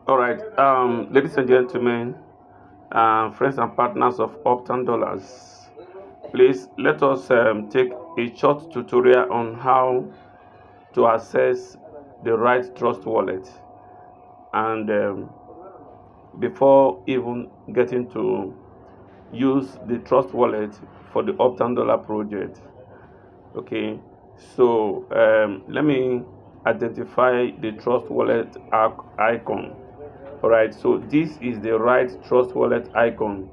All right, ladies and gentlemen, friends and partners of Uptown Dollars, please let us take a short tutorial on how to access the right trust wallet. And before even getting to use the trust wallet for the Uptown Dollar project, okay, so let me identify the trust wallet icon. All right, so this is the right trust wallet icon.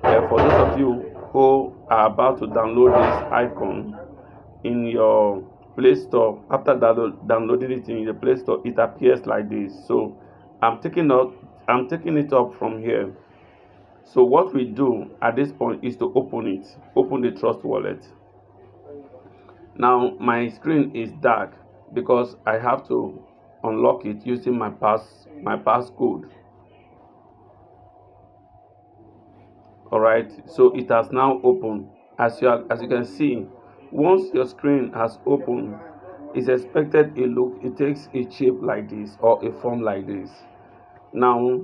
For those of you who are about to download this icon in your Play Store, after downloading it in the Play Store, it appears like this. So I'm taking out, I'm taking it up from here. So what we do at this point is to open the trust wallet. Now my screen is dark because I have to unlock it using my passcode. All right, so it has now opened. As you can see, once your screen has opened, it's expected it takes a shape like this or a form like this. Now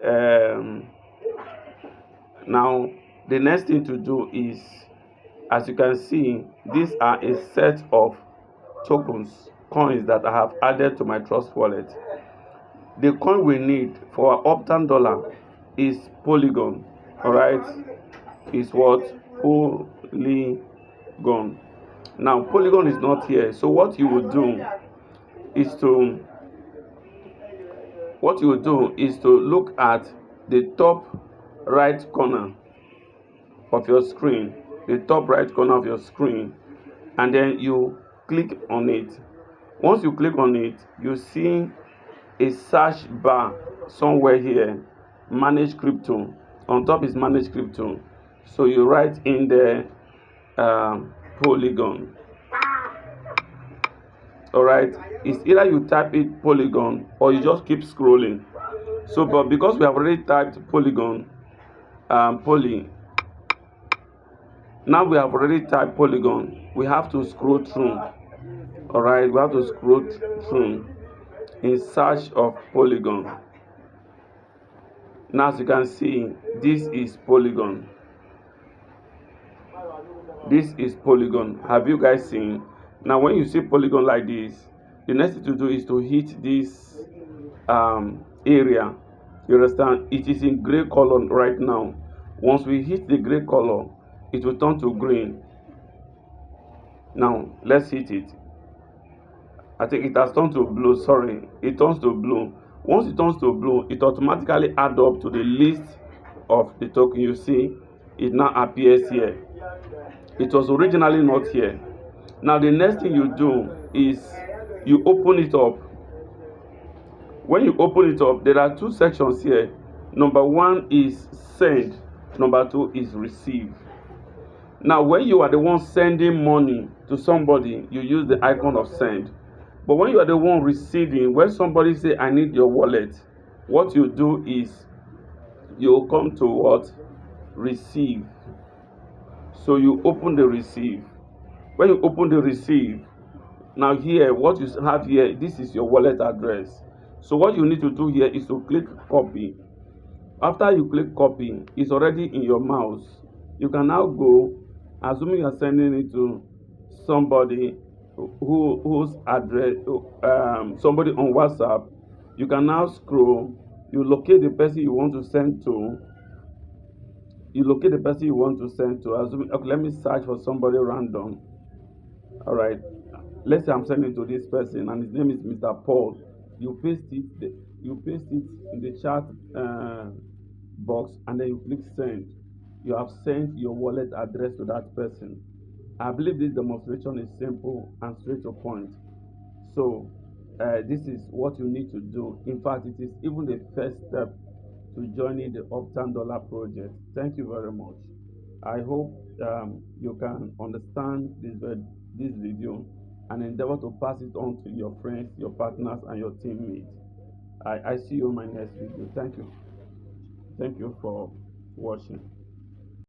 um now the next thing to do is, as you can see, these are a set of coins that I have added to my trust wallet. The coin we need for our Uptown dollar is Polygon. All right, is what? Polygon. Now Polygon is not here, so is to look at the top right corner of your screen, and then you click on it. Once you click on it, you see a search bar somewhere here, manage crypto. On top is manage crypto, so you write in there Polygon. All right, it's either you type it Polygon or you just keep scrolling. So but because we have already typed Polygon, poly now we have already typed Polygon, we have to scroll through. All right, we have to scroll through in search of Polygon. Now as you can see, this is Polygon. Have you guys seen? Now when you see Polygon like this, the next thing to do is to hit this area. You understand? It is in gray color right now. Once we hit the gray color, it will turn to green. Now let's hit it. I think it has turned to blue. Sorry, it turns to blue. Once it turns to blue, it automatically adds up to the list of the token. You see, it now appears here. It was originally not here. Now the next thing you do is you open it up. When you open it up, there are two sections here. Number one is send, number two is receive. Now when you are the one sending money to somebody, you use the icon of send. But when you are the one receiving, when somebody say I need your wallet, what you do is you come to what? Receive. So you open the receive. When you open the receive, now here what you have here, this is your wallet address. So what you need to do here is to click copy. After you click copy, it's already in your mouse. You can now go, assuming you're sending it to somebody whose address, somebody on WhatsApp. You can now scroll, you locate the person you want to send to. Assuming, okay, let me search for somebody random. All right, let's say I'm sending to this person and his name is Mr. Paul. You paste it in the chat box, and then you click send. You have sent your wallet address to that person. I believe this demonstration is simple and straight to point. So this is what you need to do. In fact, it is even the first step to joining the Uptown Dollar project. Thank you very much. I hope you can understand this video and endeavor to pass it on to your friends, your partners, and your teammates. I see you in my next video. Thank you. Thank you for watching.